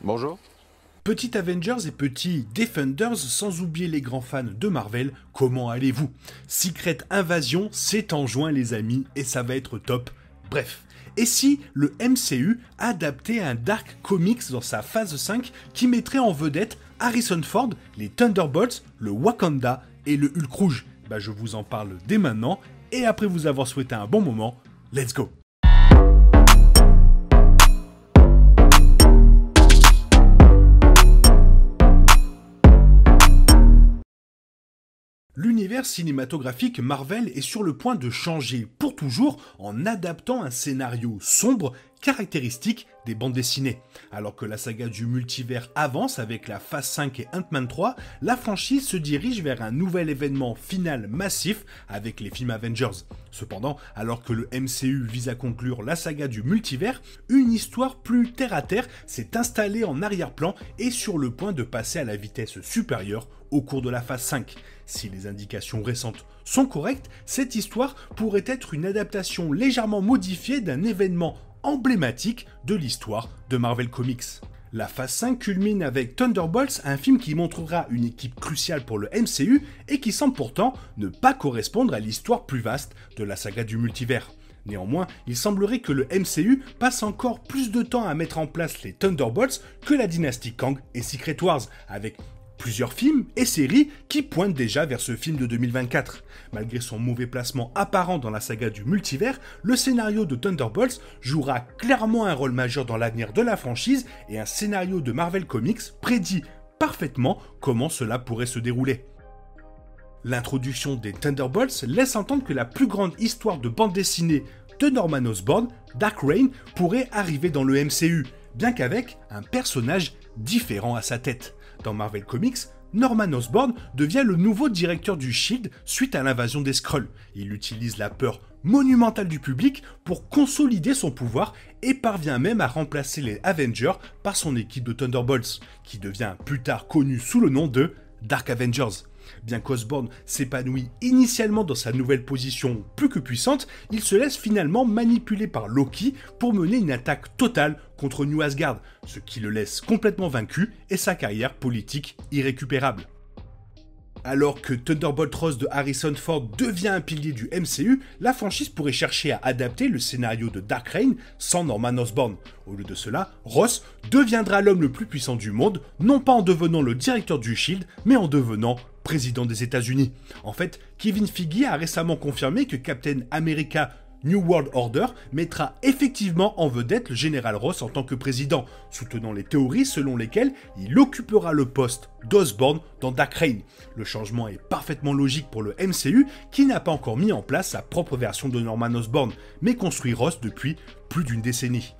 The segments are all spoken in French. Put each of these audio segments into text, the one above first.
Bonjour. Petit Avengers et petit Defenders, sans oublier les grands fans de Marvel, comment allez-vous? Secret Invasion, c'est en juin les amis, et ça va être top. Bref. Et si le MCU adaptait un Dark Comics dans sa phase 5 qui mettrait en vedette Harrison Ford, les Thunderbolts, le Wakanda et le Hulk rouge? Je vous en parle dès maintenant, et après vous avoir souhaité un bon moment, let's go! L'univers cinématographique Marvel est sur le point de changer pour toujours en adaptant un scénario sombre caractéristique des bandes dessinées. Alors que la saga du multivers avance avec la phase 5 et Ant-Man 3, la franchise se dirige vers un nouvel événement final massif avec les films Avengers. Cependant, alors que le MCU vise à conclure la saga du multivers, une histoire plus terre-à-terre s'est installée en arrière-plan et sur le point de passer à la vitesse supérieure au cours de la phase 5. Si les indications récentes sont correctes, cette histoire pourrait être une adaptation légèrement modifiée d'un événement emblématique de l'histoire de Marvel Comics. La phase 5 culmine avec Thunderbolts, un film qui montrera une équipe cruciale pour le MCU et qui semble pourtant ne pas correspondre à l'histoire plus vaste de la saga du multivers. Néanmoins, il semblerait que le MCU passe encore plus de temps à mettre en place les Thunderbolts que la dynastie Kang et Secret Wars, avec plusieurs films et séries qui pointent déjà vers ce film de 2024. Malgré son mauvais placement apparent dans la saga du multivers, le scénario de Thunderbolts jouera clairement un rôle majeur dans l'avenir de la franchise et un scénario de Marvel Comics prédit parfaitement comment cela pourrait se dérouler. L'introduction des Thunderbolts laisse entendre que la plus grande histoire de bande dessinée de Norman Osborn, Dark Reign, pourrait arriver dans le MCU, bien qu'avec un personnage différent à sa tête. Dans Marvel Comics, Norman Osborn devient le nouveau directeur du SHIELD suite à l'invasion des Skrulls. Il utilise la peur monumentale du public pour consolider son pouvoir et parvient même à remplacer les Avengers par son équipe de Thunderbolts, qui devient plus tard connue sous le nom de Dark Avengers. Bien qu'Osborn s'épanouit initialement dans sa nouvelle position plus que puissante, il se laisse finalement manipuler par Loki pour mener une attaque totale contre New Asgard, ce qui le laisse complètement vaincu et sa carrière politique irrécupérable. Alors que Thunderbolt Ross de Harrison Ford devient un pilier du MCU, la franchise pourrait chercher à adapter le scénario de Dark Reign sans Norman Osborn. Au lieu de cela, Ross deviendra l'homme le plus puissant du monde, non pas en devenant le directeur du SHIELD, mais en devenant président des États-Unis. En fait, Kevin Feige a récemment confirmé que Captain America New World Order mettra effectivement en vedette le général Ross en tant que président, soutenant les théories selon lesquelles il occupera le poste d'Osborn dans Dark Reign. Le changement est parfaitement logique pour le MCU qui n'a pas encore mis en place sa propre version de Norman Osborn, mais construit Ross depuis plus d'une décennie.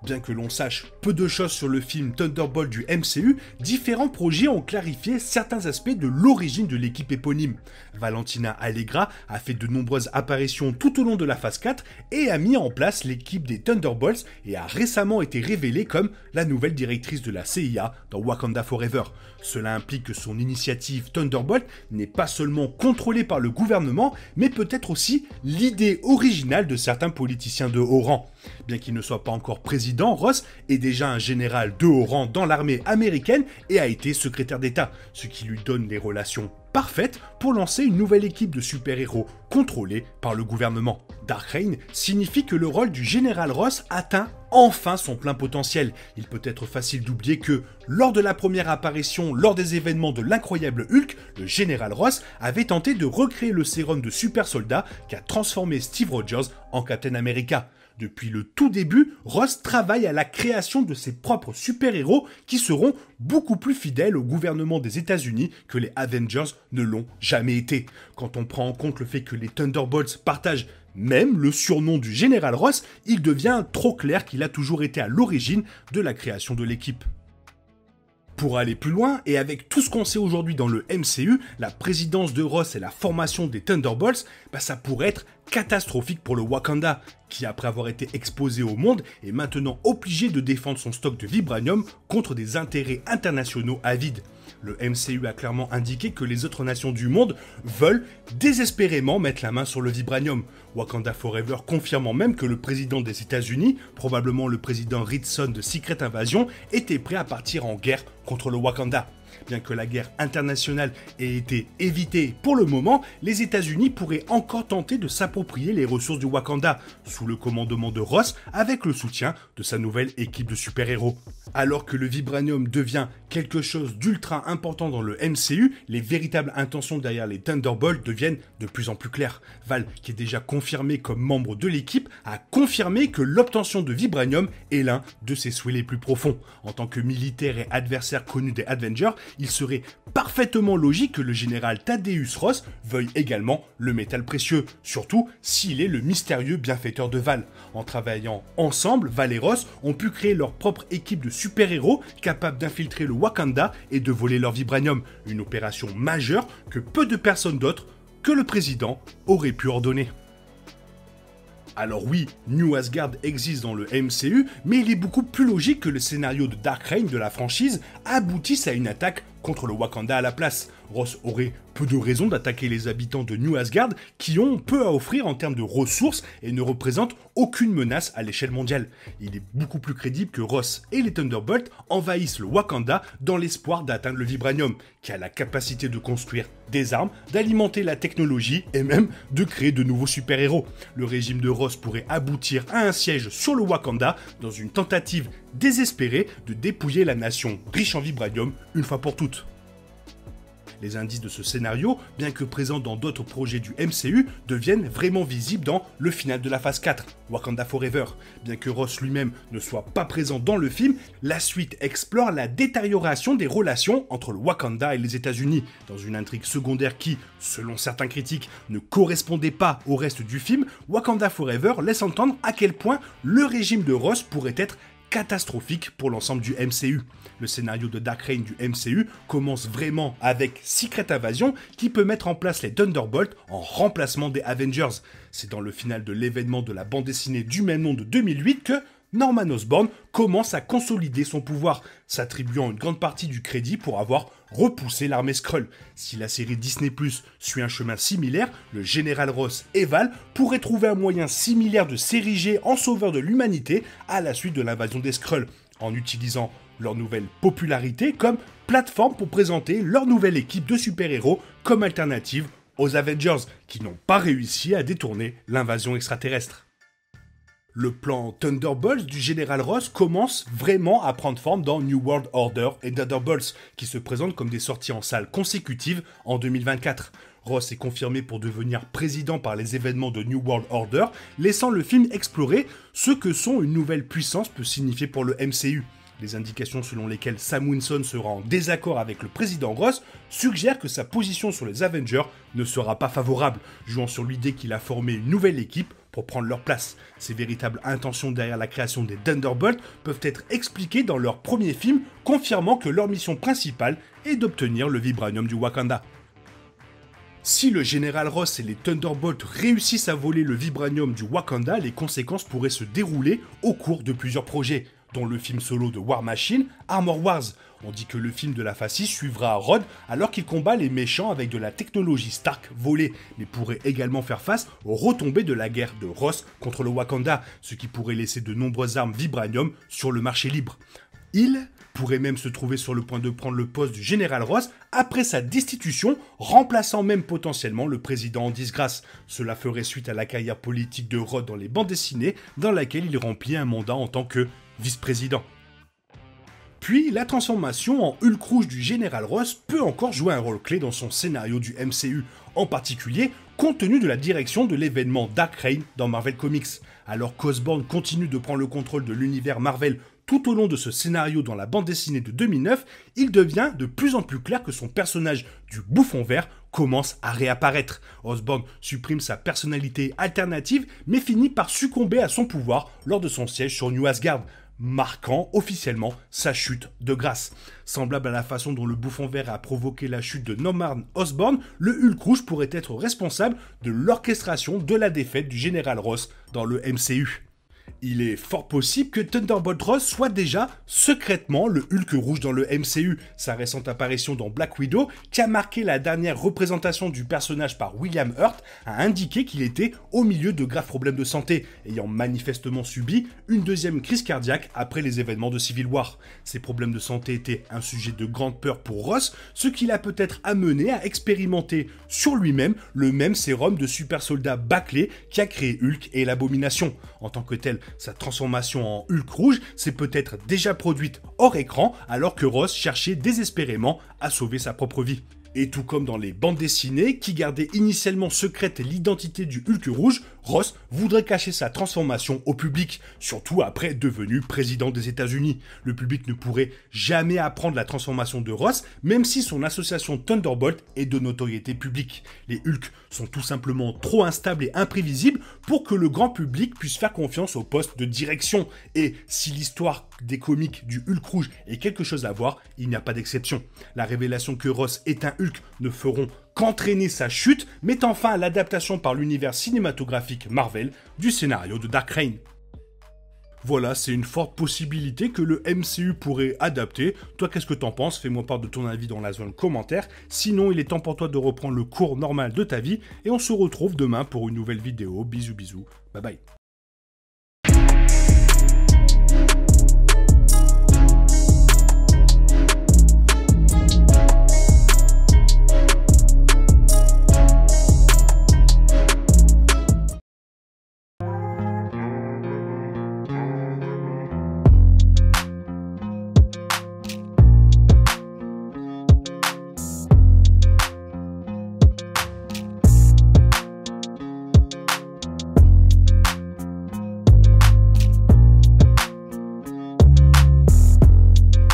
Bien que l'on sache peu de choses sur le film Thunderbolt du MCU, différents projets ont clarifié certains aspects de l'origine de l'équipe éponyme. Valentina Allegra a fait de nombreuses apparitions tout au long de la phase 4 et a mis en place l'équipe des Thunderbolts et a récemment été révélée comme la nouvelle directrice de la CIA dans Wakanda Forever. Cela implique que son initiative Thunderbolt n'est pas seulement contrôlée par le gouvernement, mais peut-être aussi l'idée originale de certains politiciens de haut rang. Bien qu'il ne soit pas encore président, Ross est déjà un général de haut rang dans l'armée américaine et a été secrétaire d'État, ce qui lui donne les relations parfaites pour lancer une nouvelle équipe de super-héros contrôlée par le gouvernement. Dark Reign signifie que le rôle du général Ross atteint enfin son plein potentiel. Il peut être facile d'oublier que, lors de la première apparition lors des événements de l'incroyable Hulk, le général Ross avait tenté de recréer le sérum de super soldat qui a transformé Steve Rogers en Captain America. Depuis le tout début, Ross travaille à la création de ses propres super-héros qui seront beaucoup plus fidèles au gouvernement des États-Unis que les Avengers ne l'ont jamais été. Quand on prend en compte le fait que les Thunderbolts partagent même le surnom du général Ross, il devient trop clair qu'il a toujours été à l'origine de la création de l'équipe. Pour aller plus loin, et avec tout ce qu'on sait aujourd'hui dans le MCU, la présidence de Ross et la formation des Thunderbolts, ça pourrait être catastrophique pour le Wakanda, qui après avoir été exposé au monde, est maintenant obligé de défendre son stock de vibranium contre des intérêts internationaux avides. Le MCU a clairement indiqué que les autres nations du monde veulent désespérément mettre la main sur le vibranium. Wakanda Forever confirmant même que le président des États-Unis, probablement le président Ritson de Secret Invasion, était prêt à partir en guerre contre le Wakanda. Bien que la guerre internationale ait été évitée pour le moment, les États-Unis pourraient encore tenter de s'approprier les ressources du Wakanda, sous le commandement de Ross, avec le soutien de sa nouvelle équipe de super-héros. Alors que le vibranium devient quelque chose d'ultra important dans le MCU, les véritables intentions derrière les Thunderbolts deviennent de plus en plus claires. Val, qui est déjà confirmé comme membre de l'équipe, a confirmé que l'obtention de vibranium est l'un de ses souhaits les plus profonds. En tant que militaire et adversaire connu des Avengers, il serait parfaitement logique que le général Thaddeus Ross veuille également le métal précieux, surtout s'il est le mystérieux bienfaiteur de Val. En travaillant ensemble, Val et Ross ont pu créer leur propre équipe de super-héros capables d'infiltrer le Wakanda et de voler leur vibranium, une opération majeure que peu de personnes d'autres que le président aurait pu ordonner. Alors oui, New Asgard existe dans le MCU, mais il est beaucoup plus logique que le scénario de Dark Reign de la franchise aboutisse à une attaque contre le Wakanda à la place. Ross aurait peu de raisons d'attaquer les habitants de New Asgard qui ont peu à offrir en termes de ressources et ne représentent aucune menace à l'échelle mondiale. Il est beaucoup plus crédible que Ross et les Thunderbolts envahissent le Wakanda dans l'espoir d'atteindre le vibranium, qui a la capacité de construire des armes, d'alimenter la technologie et même de créer de nouveaux super-héros. Le régime de Ross pourrait aboutir à un siège sur le Wakanda dans une tentative désespérée de dépouiller la nation riche en vibranium une fois pour toutes. Les indices de ce scénario, bien que présents dans d'autres projets du MCU, deviennent vraiment visibles dans le final de la phase 4, Wakanda Forever. Bien que Ross lui-même ne soit pas présent dans le film, la suite explore la détérioration des relations entre le Wakanda et les États-Unis, dans une intrigue secondaire qui, selon certains critiques, ne correspondait pas au reste du film. Wakanda Forever laisse entendre à quel point le régime de Ross pourrait être catastrophique pour l'ensemble du MCU. Le scénario de Dark Reign du MCU commence vraiment avec Secret Invasion qui peut mettre en place les Thunderbolts en remplacement des Avengers. C'est dans le final de l'événement de la bande dessinée du même nom de 2008 que Norman Osborn commence à consolider son pouvoir, s'attribuant une grande partie du crédit pour avoir repoussé l'armée Skrull. Si la série Disney+ suit un chemin similaire, le général Ross et Val pourraient trouver un moyen similaire de s'ériger en sauveur de l'humanité à la suite de l'invasion des Skrulls, en utilisant leur nouvelle popularité comme plateforme pour présenter leur nouvelle équipe de super-héros comme alternative aux Avengers, qui n'ont pas réussi à détourner l'invasion extraterrestre. Le plan Thunderbolts du général Ross commence vraiment à prendre forme dans New World Order et Thunderbolts, qui se présentent comme des sorties en salle consécutives en 2024. Ross est confirmé pour devenir président par les événements de New World Order, laissant le film explorer ce que une nouvelle puissance peut signifier pour le MCU. Les indications selon lesquelles Sam Wilson sera en désaccord avec le président Ross suggèrent que sa position sur les Avengers ne sera pas favorable, jouant sur l'idée qu'il a formé une nouvelle équipe pour prendre leur place. Ces véritables intentions derrière la création des Thunderbolts peuvent être expliquées dans leur premier film, confirmant que leur mission principale est d'obtenir le vibranium du Wakanda. Si le général Ross et les Thunderbolts réussissent à voler le vibranium du Wakanda, les conséquences pourraient se dérouler au cours de plusieurs projets, dont le film solo de War Machine, Armor Wars. On dit que le film de la phase 6 suivra Rhodes alors qu'il combat les méchants avec de la technologie Stark volée, mais pourrait également faire face aux retombées de la guerre de Ross contre le Wakanda, ce qui pourrait laisser de nombreuses armes vibranium sur le marché libre. Il pourrait même se trouver sur le point de prendre le poste du général Ross après sa destitution, remplaçant même potentiellement le président en disgrâce. Cela ferait suite à la carrière politique de Rhodes dans les bandes dessinées, dans laquelle il remplit un mandat en tant que vice-président. Puis, la transformation en Hulk rouge du général Ross peut encore jouer un rôle clé dans son scénario du MCU, en particulier compte tenu de la direction de l'événement Dark Reign dans Marvel Comics. Alors qu'Osborn continue de prendre le contrôle de l'univers Marvel tout au long de ce scénario dans la bande dessinée de 2009, il devient de plus en plus clair que son personnage du Bouffon Vert commence à réapparaître. Osborn supprime sa personnalité alternative, mais finit par succomber à son pouvoir lors de son siège sur New Asgard, marquant officiellement sa chute de grâce. Semblable à la façon dont le Bouffon Vert a provoqué la chute de Norman Osborn, le Hulk rouge pourrait être responsable de l'orchestration de la défaite du général Ross dans le MCU. Il est fort possible que Thunderbolt Ross soit déjà secrètement le Hulk rouge dans le MCU, sa récente apparition dans Black Widow, qui a marqué la dernière représentation du personnage par William Hurt, a indiqué qu'il était au milieu de graves problèmes de santé, ayant manifestement subi une deuxième crise cardiaque après les événements de Civil War. Ces problèmes de santé étaient un sujet de grande peur pour Ross, ce qui l'a peut-être amené à expérimenter sur lui-même le même sérum de super soldat bâclé qui a créé Hulk et l'Abomination. En tant que tel, sa transformation en Hulk rouge s'est peut-être déjà produite hors écran alors que Ross cherchait désespérément à sauver sa propre vie. Et tout comme dans les bandes dessinées, qui gardaient initialement secrète l'identité du Hulk rouge, Ross voudrait cacher sa transformation au public, surtout après devenu président des États-Unis. Le public ne pourrait jamais apprendre la transformation de Ross, même si son association Thunderbolt est de notoriété publique. Les Hulk sont tout simplement trop instables et imprévisibles pour que le grand public puisse faire confiance au poste de direction. Et si l'histoire des comics du Hulk rouge est quelque chose à voir, il n'y a pas d'exception. La révélation que Ross est un Hulk ne feront qu'entraîner sa chute, mettant fin à l'adaptation par l'univers cinématographique Marvel du scénario de Dark Reign. Voilà, c'est une forte possibilité que le MCU pourrait adapter. Toi, qu'est-ce que t'en penses? Fais-moi part de ton avis dans la zone commentaire. Sinon, il est temps pour toi de reprendre le cours normal de ta vie et on se retrouve demain pour une nouvelle vidéo. Bisous bisous, bye bye.